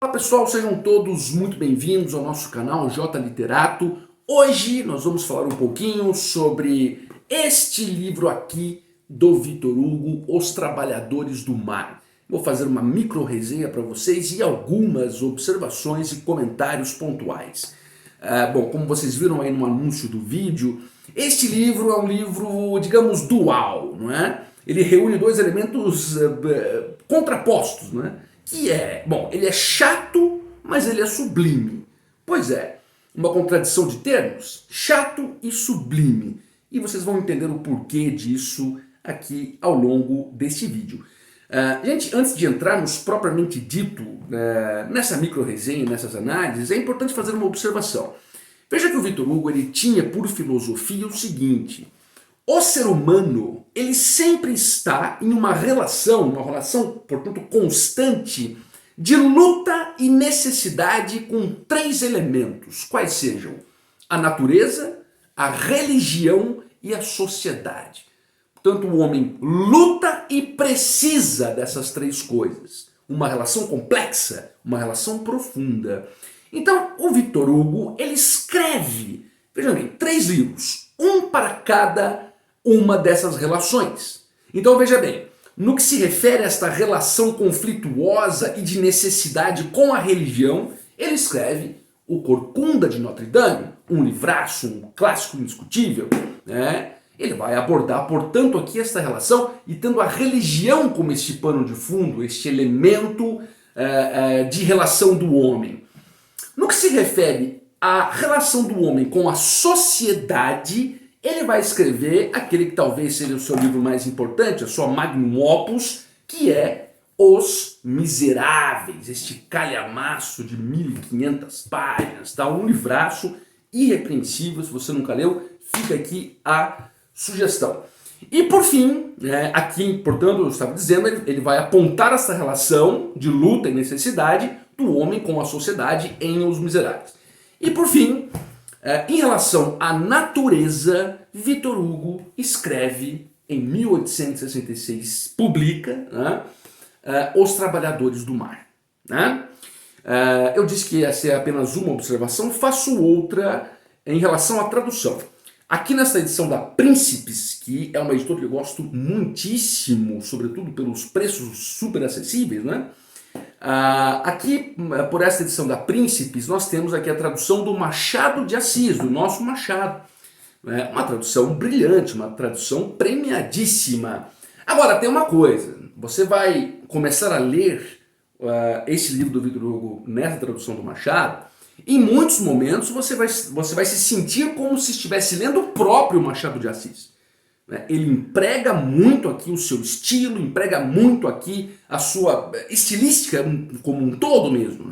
Olá pessoal, sejam todos muito bem-vindos ao nosso canal J Literato. Hoje nós vamos falar um pouquinho sobre este livro aqui do Victor Hugo, Os Trabalhadores do Mar. Vou fazer uma micro resenha para vocês e algumas observações e comentários pontuais. Bom, como vocês viram aí no anúncio do vídeo, este livro é um livro, digamos, dual, não é? Ele reúne dois elementos contrapostos, não é? Que é, bom, ele é chato, mas ele é sublime. Pois é, uma contradição de termos, chato e sublime. E vocês vão entender o porquê disso aqui ao longo deste vídeo. Gente, antes de entrarmos propriamente dito nessa micro-resenha, nessas análises, é importante fazer uma observação. Veja que o Victor Hugo ele tinha por filosofia o seguinte: o ser humano, ele sempre está em uma relação, portanto, constante, de luta e necessidade com três elementos, quais sejam a natureza, a religião e a sociedade. Portanto, o homem luta e precisa dessas três coisas. Uma relação complexa, uma relação profunda. Então, o Victor Hugo, ele escreve, vejam bem, 3 livros, um para cada uma dessas relações. Então veja bem, no que se refere a esta relação conflituosa e de necessidade com a religião, ele escreve O Corcunda de Notre Dame, um livraço, um clássico indiscutível, né? Ele vai abordar, portanto, aqui esta relação e tendo a religião como este pano de fundo, este elemento de relação do homem. No que se refere à relação do homem com a sociedade, ele vai escrever aquele que talvez seja o seu livro mais importante, a sua magnum opus, que é Os Miseráveis, este calhamaço de 1500 páginas, tá? Um livraço irrepreensível. Se você nunca leu, fica aqui a sugestão. E por fim, aqui, portanto, eu estava dizendo, ele vai apontar essa relação de luta e necessidade do homem com a sociedade em Os Miseráveis. E por fim, em relação à natureza, Victor Hugo escreve em 1866, publica, Os Trabalhadores do Mar. Eu disse que essa é apenas uma observação, faço outra em relação à tradução. Aqui nessa edição da Príncipes, que é uma editora que eu gosto muitíssimo, sobretudo pelos preços super acessíveis, aqui, por esta edição da Príncipes, nós temos aqui a tradução do Machado de Assis, do nosso Machado. Uma tradução brilhante, uma tradução premiadíssima. Agora, tem uma coisa, você vai começar a ler esse livro do Victor Hugo nessa tradução do Machado, em muitos momentos você vai se sentir como se estivesse lendo o próprio Machado de Assis. Ele emprega muito aqui o seu estilo, emprega muito aqui a sua estilística como um todo mesmo,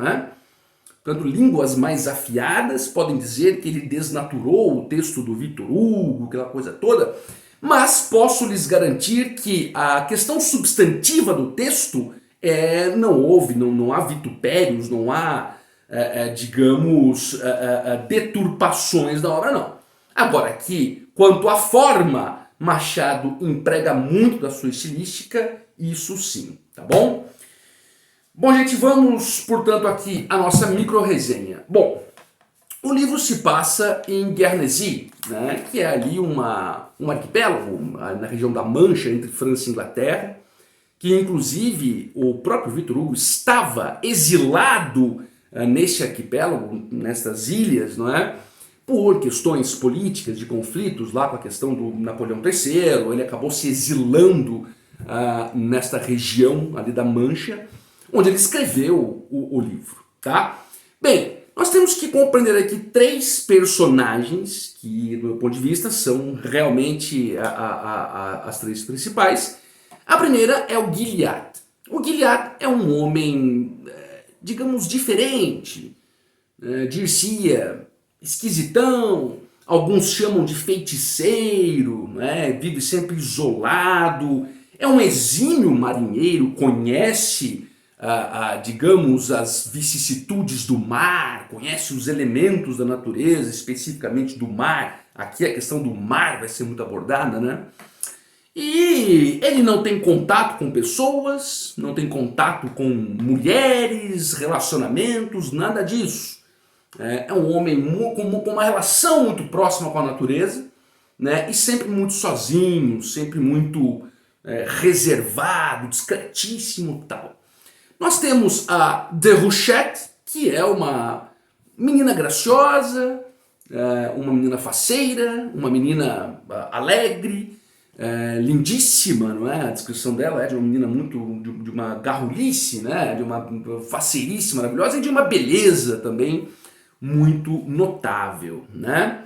Portanto, línguas mais afiadas podem dizer que ele desnaturou o texto do Victor Hugo, aquela coisa toda, mas posso lhes garantir que a questão substantiva do texto não há vitupérios, não há, digamos, deturpações da obra, não. Agora, que quanto à forma, Machado emprega muito da sua estilística, isso sim, tá bom? Bom, gente, vamos, portanto, aqui a nossa micro-resenha. Bom, o livro se passa em Guernesey, que é ali um arquipélago na região da Mancha, entre França e Inglaterra, que inclusive o próprio Victor Hugo estava exilado neste arquipélago, nestas ilhas, por questões políticas, de conflitos lá com a questão do Napoleão III. Ele acabou se exilando nesta região ali da Mancha, onde ele escreveu o livro, tá? Bem, nós temos que compreender aqui 3 personagens que, do meu ponto de vista, são realmente as 3 principais. A primeira é o Gilliatt. O Gilliatt é um homem, digamos, diferente, dir-se-ia esquisitão, alguns chamam de feiticeiro, vive sempre isolado, é um exímio marinheiro, conhece digamos, as vicissitudes do mar, conhece os elementos da natureza, especificamente do mar. Aqui a questão do mar vai ser muito abordada, E ele não tem contato com pessoas, não tem contato com mulheres, relacionamentos, nada disso. É um homem com uma relação muito próxima com a natureza, né? E sempre muito sozinho, sempre muito reservado, discretíssimo e tal. Nós temos a Déruchette, que é uma menina graciosa, uma menina faceira, uma menina alegre, lindíssima, não é? A descrição dela é de uma menina de uma garrulice, né? De uma faceirice maravilhosa e de uma beleza também muito notável, né?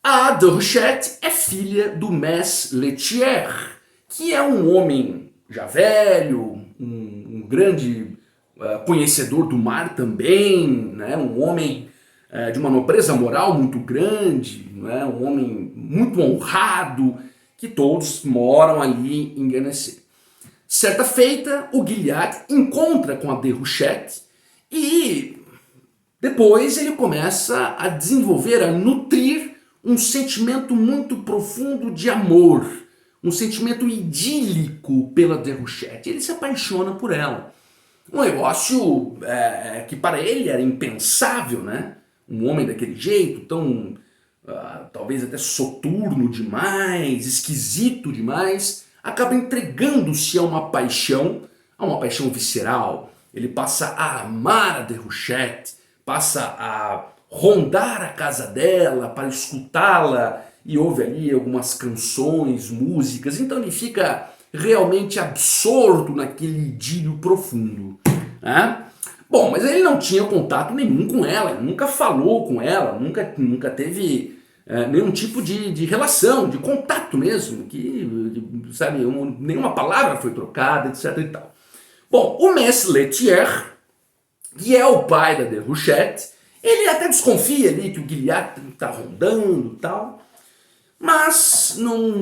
A Déruchette é filha do Mess Lethierry, que é um homem já velho, um grande conhecedor do mar também, né? Um homem de uma nobreza moral muito grande, né? Um homem muito honrado, que todos moram ali em Guernesey. Certa feita, o Gilliatt encontra com a Déruchette e depois ele começa a desenvolver, a nutrir um sentimento muito profundo de amor, um sentimento idílico pela Déruchette. Ele se apaixona por ela. Um negócio que para ele era impensável, né? Um homem daquele jeito, tão talvez até soturno demais, esquisito demais, acaba entregando-se a uma paixão visceral. Ele passa a amar a Déruchette, passa a rondar a casa dela para escutá-la e ouve ali algumas canções, músicas, então ele fica realmente absorto naquele idílio profundo, né? Bom, mas ele não tinha contato nenhum com ela, nunca falou com ela, nunca teve nenhum tipo de relação, de contato mesmo, sabe, nenhuma palavra foi trocada, etc e tal. Bom, o Mess Lethierry, que é o pai da Déruchette, ele até desconfia ali que o Gilliatt está rondando e tal, mas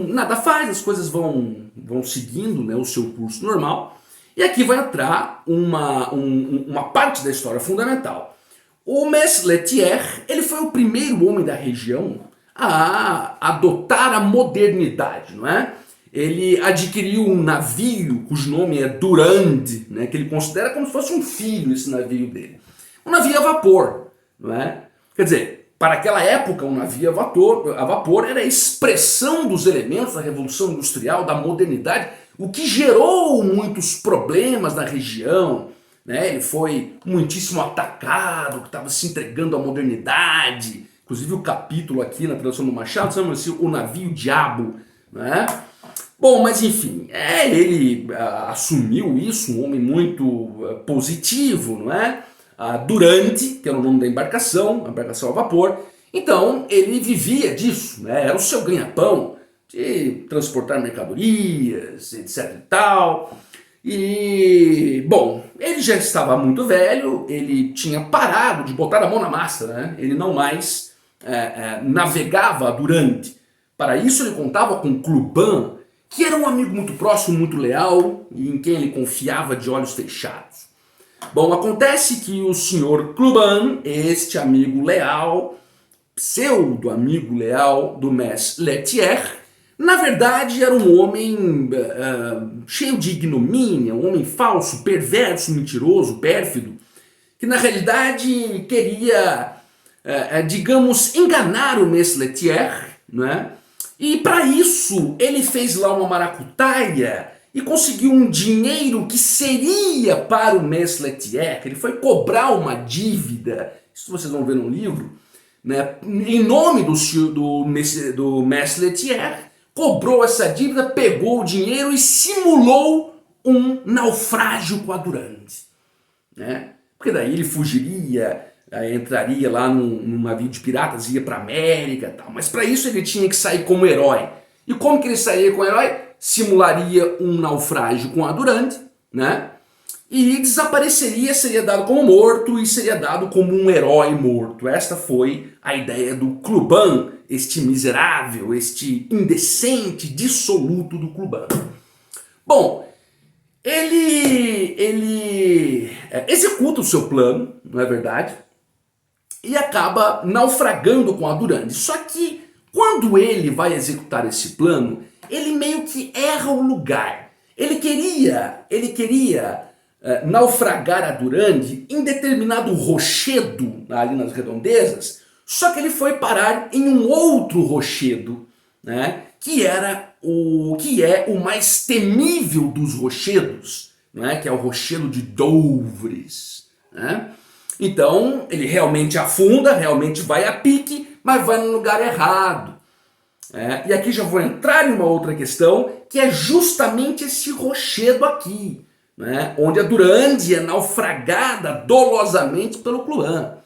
nada faz, as coisas vão seguindo, né, o seu curso normal. E aqui vai entrar uma parte da história fundamental. O Mess Lethierry, ele foi o primeiro homem da região a adotar a modernidade, não é? Ele adquiriu um navio cujo nome é Durande, né, que ele considera como se fosse um filho, esse navio dele. Um navio a vapor, não é? Quer dizer, para aquela época, um navio a vapor era a expressão dos elementos da Revolução Industrial, da modernidade, o que gerou muitos problemas na região, né? Ele foi muitíssimo atacado, estava se entregando à modernidade. Inclusive o capítulo aqui na tradução do Machado chama-se O Navio Diabo, né? Bom, mas enfim, ele assumiu isso, um homem muito positivo, não é? Durante, que era o nome da embarcação, a embarcação a vapor, então ele vivia disso, né? Era o seu ganha-pão, de transportar mercadorias, etc e tal. E, bom, ele já estava muito velho, ele tinha parado de botar a mão na massa, né? Ele não mais navegava durante. Para isso ele contava com Clubin, que era um amigo muito próximo, muito leal, e em quem ele confiava de olhos fechados. Bom, acontece que o senhor Clubin, este amigo leal, pseudo-amigo leal do Mess Lethierry, na verdade era um homem cheio de ignomínia, um homem falso, perverso, mentiroso, pérfido, que na realidade queria, digamos, enganar o Mess Lethierry, né? E para isso ele fez lá uma maracutaia e conseguiu um dinheiro que seria para o Mess Lethierry. Ele foi cobrar uma dívida, isso vocês vão ver no livro, né? Em nome do Mess Lethierry, cobrou essa dívida, pegou o dinheiro e simulou um naufrágio com a Durande, né? Porque daí ele fugiria, entraria lá num navio de piratas, ia para América e tal. Mas para isso ele tinha que sair como herói. E como que ele sairia como herói? Simularia um naufrágio com a Durande, né? E desapareceria, seria dado como morto e seria dado como um herói morto. Esta foi a ideia do Clubin, este miserável, este indecente, dissoluto do Clubin. Bom, ele executa o seu plano, não é verdade? E acaba naufragando com a Durande. Só que Quando ele vai executar esse plano, ele meio que erra o lugar. Ele queria naufragar a Durande em determinado rochedo ali nas redondezas, só que ele foi parar em um outro rochedo, né, que é o mais temível dos rochedos, né, que é o rochedo de Douvres, né? Então ele realmente afunda, realmente vai a pique, mas vai no lugar errado. E aqui já vou entrar em uma outra questão, que é justamente esse rochedo aqui, né, onde a Durande é naufragada dolosamente pelo Cluan.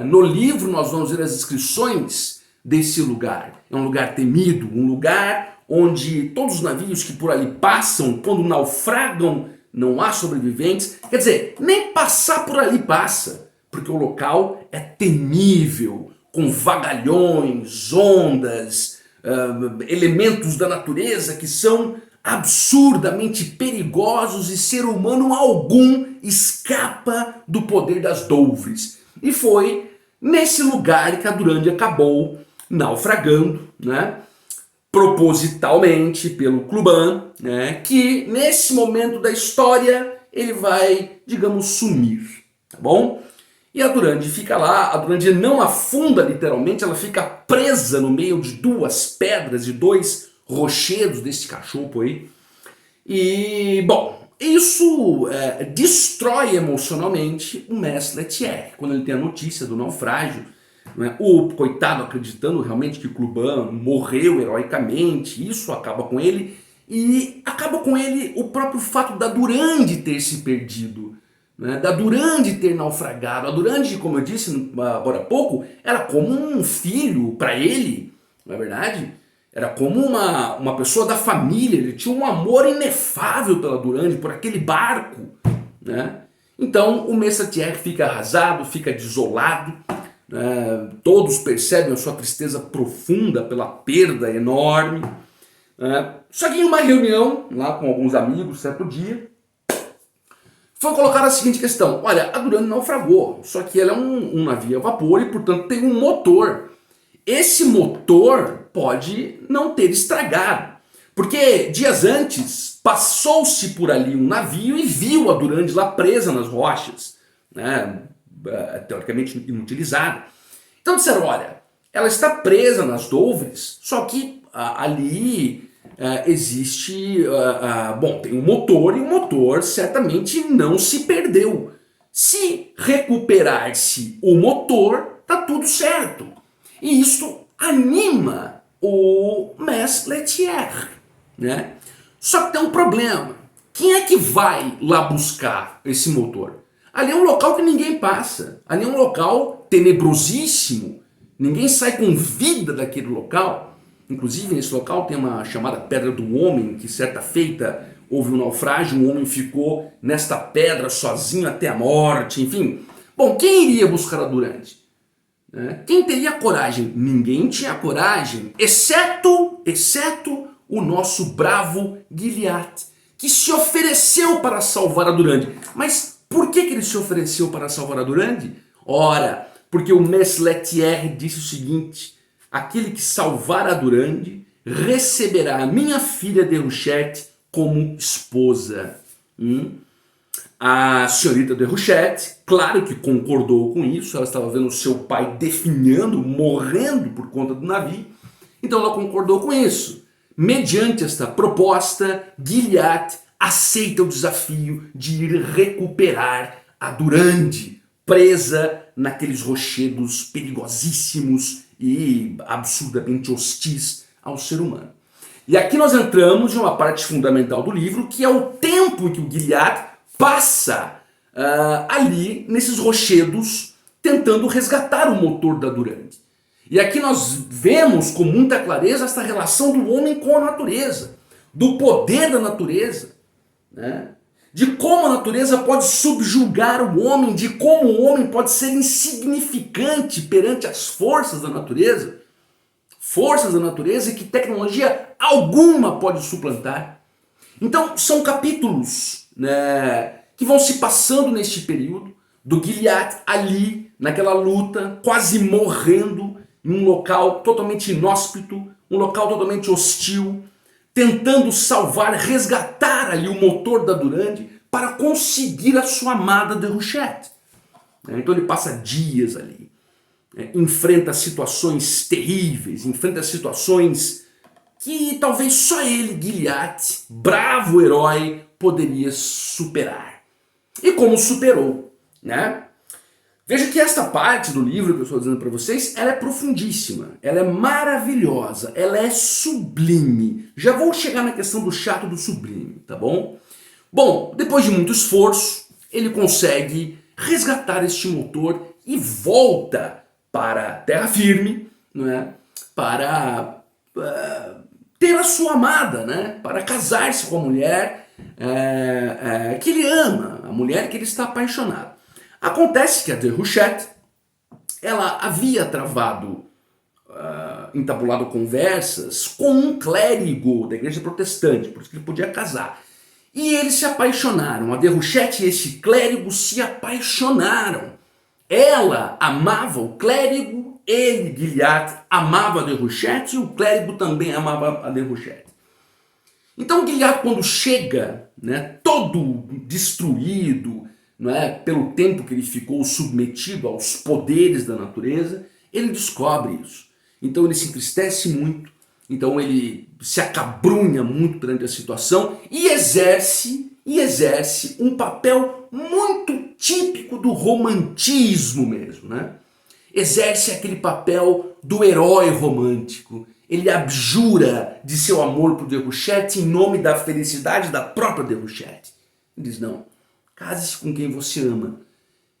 No livro nós vamos ver as descrições desse lugar. É um lugar temido, um lugar onde todos os navios que por ali passam, quando naufragam, não há sobreviventes. Quer dizer, nem passar por ali passa, porque o local é temível, com vagalhões, ondas, elementos da natureza que são absurdamente perigosos e ser humano algum escapa do poder das Douvres. E foi nesse lugar que a Durande acabou naufragando, né, propositalmente pelo Cluban, né, que nesse momento da história ele vai, digamos, sumir, tá bom? E a Durande fica lá, a Durande não afunda literalmente, ela fica presa no meio de duas pedras, de dois rochedos desse cachopo aí. E, bom, isso destrói emocionalmente o Mestre Lethierry. Quando ele tem a notícia do naufrágio, né, o coitado acreditando realmente que o Cluban morreu heroicamente, isso acaba com ele. E acaba com ele o próprio fato da Durande ter se perdido, né, da Durande ter naufragado. A Durande, como eu disse agora há pouco, era como um filho para ele, não é verdade? Era como uma pessoa da família, ele tinha um amor inefável pela Durande, por aquele barco, né? Então o Mestre Lethierry fica arrasado, fica desolado, né? Todos percebem a sua tristeza profunda pela perda enorme. Só que em uma reunião lá com alguns amigos, certo dia, foi colocar a seguinte questão: olha, a Durande naufragou, só que ela é um navio a vapor e portanto tem um motor. Esse motor pode não ter estragado, porque dias antes passou-se por ali um navio e viu a Durande lá presa nas rochas, né, teoricamente inutilizada. Então disseram, olha, ela está presa nas Douvres, só que ali existe, bom, tem um motor e o motor certamente não se perdeu. Se recuperar-se o motor, tá tudo certo. E isto anima o Mestre Lethierry, né? Só que tem um problema. Quem é que vai lá buscar esse motor? Ali é um local que ninguém passa. Ali é um local tenebrosíssimo. Ninguém sai com vida daquele local. Inclusive nesse local tem uma chamada Pedra do Homem, que certa feita houve um naufrágio, um homem ficou nesta pedra sozinho até a morte, enfim. Bom, quem iria buscar a Durande? Quem teria coragem? Ninguém tinha coragem, exceto o nosso bravo Gilliatt, que se ofereceu para salvar a Durande. Mas por que ele se ofereceu para salvar a Durande? Ora, porque o Mestre Lethierry disse o seguinte: aquele que salvar a Durande receberá a minha filha Déruchette como esposa. A senhorita Déruchette, claro que concordou com isso, ela estava vendo seu pai definhando, morrendo por conta do navio, então ela concordou com isso. Mediante esta proposta, Gilliatt aceita o desafio de ir recuperar a Durande, presa naqueles rochedos perigosíssimos e absurdamente hostis ao ser humano. E aqui nós entramos em uma parte fundamental do livro, que é o tempo que o Gilliatt passa ali nesses rochedos tentando resgatar o motor da Durande. E aqui nós vemos com muita clareza esta relação do homem com a natureza, do poder da natureza, né? De como a natureza pode subjugar o homem, de como o homem pode ser insignificante perante as forças da natureza e que tecnologia alguma pode suplantar. Então são capítulos, né, que vão se passando neste período do Gilliatt ali naquela luta, quase morrendo, num local totalmente inóspito, um local totalmente hostil, tentando salvar, resgatar ali o motor da Durande para conseguir a sua amada Déruchette. Então ele passa dias ali, enfrenta situações terríveis, enfrenta situações que talvez só ele, Gilliatt, bravo herói, poderia superar. E como superou, né? Veja que esta parte do livro que eu estou dizendo para vocês, ela é profundíssima, ela é maravilhosa, ela é sublime. Já vou chegar na questão do chato do sublime, tá bom? Bom, depois de muito esforço, ele consegue resgatar este motor e volta para a terra firme, né? Para ter a sua amada, né? Para casar-se com a mulher que ele ama, a mulher que ele está apaixonado. Acontece que a Déruchette, ela havia entabulado conversas com um clérigo da igreja protestante, por isso que ele podia casar. E eles se apaixonaram, a Déruchette e esse clérigo se apaixonaram. Ela amava o clérigo, ele, Gilliatt, amava a Déruchette e o clérigo também amava a Déruchette. Então Gilliatt, quando chega, né, todo destruído, não é, pelo tempo que ele ficou submetido aos poderes da natureza, ele descobre isso. Então ele se entristece muito, então ele se acabrunha muito perante a situação e exerce um papel muito típico do romantismo mesmo, né? Exerce aquele papel do herói romântico. Ele abjura de seu amor por Déruchette em nome da felicidade da própria Déruchette. Ele diz, não, case-se com quem você ama.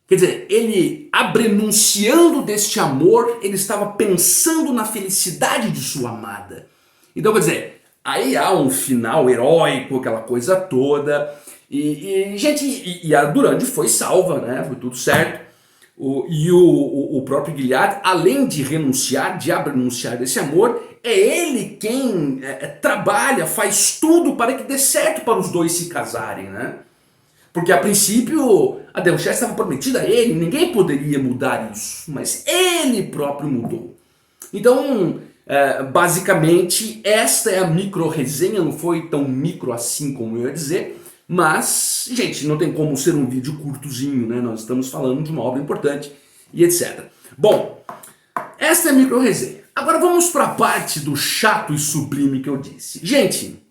Quer dizer, ele, abrenunciando deste amor, ele estava pensando na felicidade de sua amada. Então, quer dizer, aí há um final heróico, aquela coisa toda. E a Durande foi salva, né? Foi tudo certo. O próprio Gilliatt, além de renunciar, de abrenunciar desse amor, é ele quem trabalha, faz tudo para que dê certo para os dois se casarem, né? Porque a princípio a Déruchette estava prometida a ele, ninguém poderia mudar isso, mas ele próprio mudou. Então, basicamente, esta é a micro resenha, não foi tão micro assim como eu ia dizer, mas, gente, não tem como ser um vídeo curtozinho, né? Nós estamos falando de uma obra importante e etc. Bom, esta é a micro resenha. Agora vamos para a parte do chato e sublime que eu disse. Gente,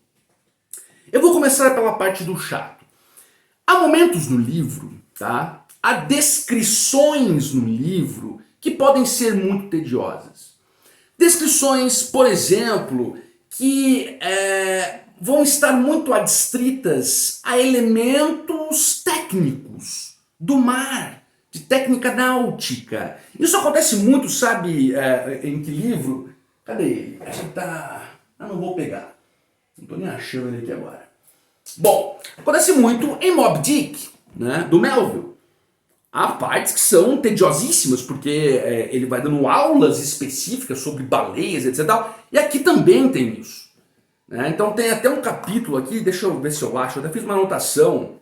eu vou começar pela parte do chato. Há momentos no livro, tá? Há descrições no livro que podem ser muito tediosas. Descrições, por exemplo, que vão estar muito adstritas a elementos técnicos do mar, de técnica náutica. Isso acontece muito, sabe, em que livro? Cadê ele? Acho que tá... Eu não vou pegar. Não tô nem achando ele aqui agora. Bom, acontece muito em Moby Dick, né, do Melville. Há partes que são tediosíssimas, porque ele vai dando aulas específicas sobre baleias, etc. E aqui também tem isso. Né? Então tem até um capítulo aqui, deixa eu ver se eu acho, eu até fiz uma anotação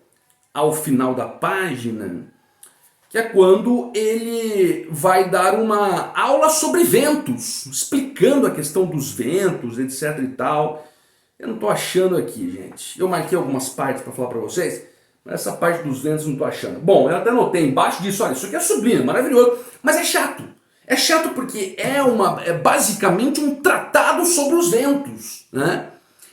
ao final da página, que é quando ele vai dar uma aula sobre ventos, explicando a questão dos ventos, etc e tal. Eu não estou achando aqui, gente. Eu marquei algumas partes para falar para vocês, mas essa parte dos ventos eu não estou achando. Bom, eu até anotei embaixo disso, olha, isso aqui é sublime, maravilhoso, mas é chato. É chato porque é basicamente um tratado sobre os ventos, né?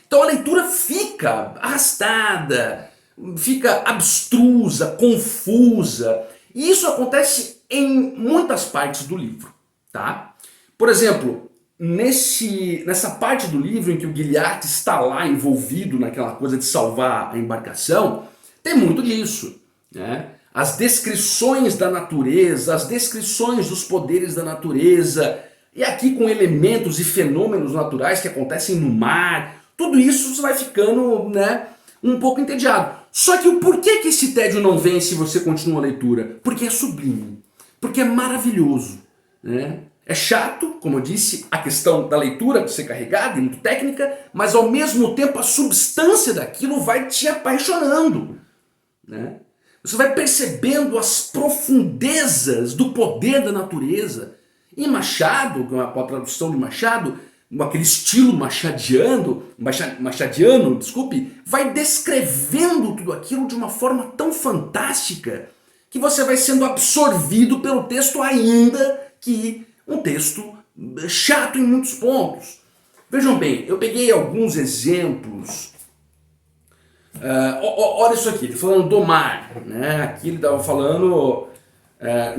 Então a leitura fica arrastada, fica abstrusa, confusa. E isso acontece em muitas partes do livro, tá? Por exemplo, nessa parte do livro em que o Gilliatt está lá envolvido naquela coisa de salvar a embarcação, tem muito disso, né? As descrições da natureza, as descrições dos poderes da natureza, e aqui com elementos e fenômenos naturais que acontecem no mar, tudo isso você vai ficando, né, um pouco entediado. Só que o porquê que esse tédio não vem se você continua a leitura? Porque é sublime, porque é maravilhoso, né? É chato, como eu disse, a questão da leitura de ser carregada e muito técnica, mas ao mesmo tempo a substância daquilo vai te apaixonando, né? Você vai percebendo as profundezas do poder da natureza E Machado, com a tradução de Machado, com aquele estilo machadiano, desculpe, vai descrevendo tudo aquilo de uma forma tão fantástica que você vai sendo absorvido pelo texto, ainda que um texto chato em muitos pontos. Vejam bem, eu peguei alguns exemplos. Olha isso aqui, ele falando do mar, né? Aqui ele estava falando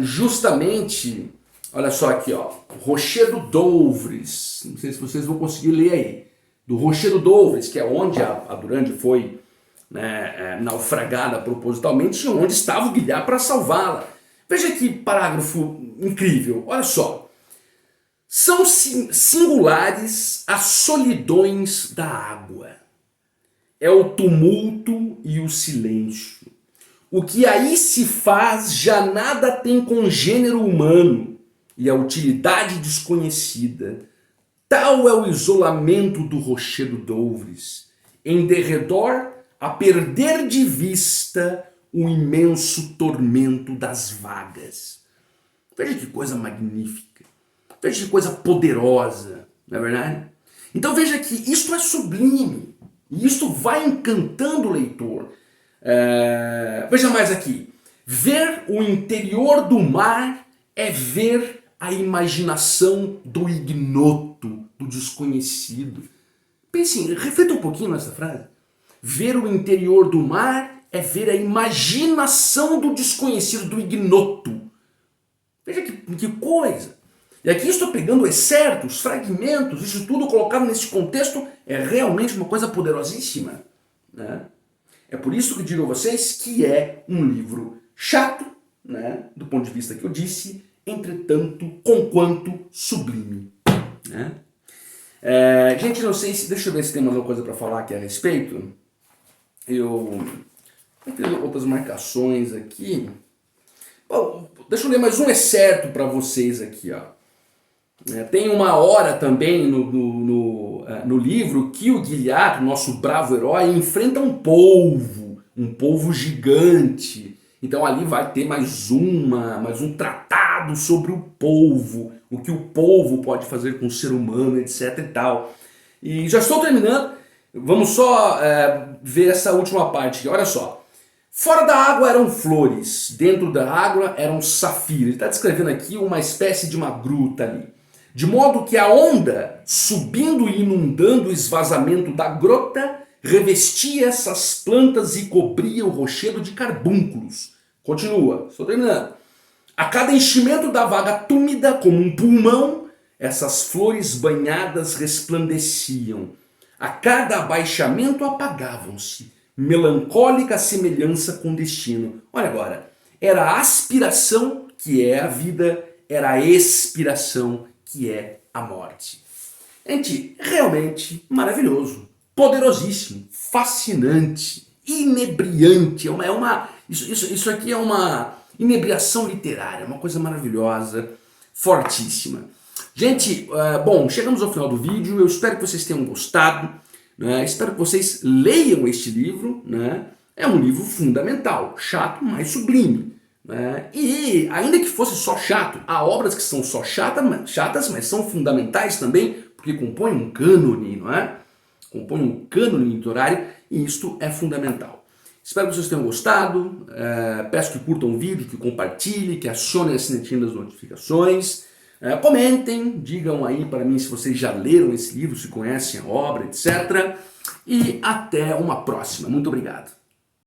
justamente, olha só aqui, ó, Rochedo Douvres, não sei se vocês vão conseguir ler aí, do Rochedo Douvres, que é onde a Durande foi, né, naufragada propositalmente, e onde estava o Guilherme para salvá-la. Veja que parágrafo incrível, olha só. São singulares as solidões da água. É o tumulto e o silêncio. O que aí se faz já nada tem com gênero humano e a utilidade desconhecida. Tal é o isolamento do Rochedo Douvres, em derredor a perder de vista o imenso tormento das vagas. Veja que coisa magnífica, veja que coisa poderosa, não é verdade? Então veja que isto é sublime, e isto vai encantando o leitor. Veja mais aqui, ver o interior do mar é ver a imaginação do ignoto, do desconhecido. Pense, reflita um pouquinho nessa frase. Ver o interior do mar é ver a imaginação do desconhecido, do ignoto. Veja que coisa. E aqui estou pegando excertos, fragmentos, isso tudo colocado nesse contexto é realmente uma coisa poderosíssima, né? É por isso que digo a vocês que é um livro chato, né, do ponto de vista que eu disse, entretanto, conquanto sublime, né? Gente, não sei se... Deixa eu ver se tem mais alguma coisa para falar aqui a respeito. Eu tenho outras marcações aqui. Bom, deixa eu ler mais um excerto para vocês aqui, ó. Tem uma hora também no livro que o Guilherme, nosso bravo herói, enfrenta um polvo gigante. Então ali vai ter mais um tratado sobre o polvo, o que o polvo pode fazer com o ser humano, etc e tal. E já estou terminando, vamos só ver essa última parte aqui, olha só. Fora da água eram flores, dentro da água eram safiros. Ele está descrevendo aqui uma espécie de uma gruta ali. De modo que a onda, subindo e inundando o esvazamento da grota, revestia essas plantas e cobria o rochedo de carbúnculos. Continua, estou terminando. A cada enchimento da vaga túmida, como um pulmão, essas flores banhadas resplandeciam. A cada abaixamento apagavam-se. Melancólica semelhança com o destino. Olha agora, era a aspiração que é a vida, era a expiração que é a morte. Gente, realmente maravilhoso, poderosíssimo, fascinante, inebriante. Isso aqui é uma inebriação literária, uma coisa maravilhosa, fortíssima. Gente, bom, chegamos ao final do vídeo, eu espero que vocês tenham gostado, né? Espero que vocês leiam este livro, né? É um livro fundamental, chato, mas sublime. E ainda que fosse só chato, há obras que são só chatas, mas são fundamentais também, porque compõem um cânone, não é? Compõem um cânone literário, e isto é fundamental. Espero que vocês tenham gostado, peço que curtam o vídeo, que compartilhem, que acionem a sinetinha das notificações, comentem, digam aí para mim se vocês já leram esse livro, se conhecem a obra, etc. E até uma próxima. Muito obrigado.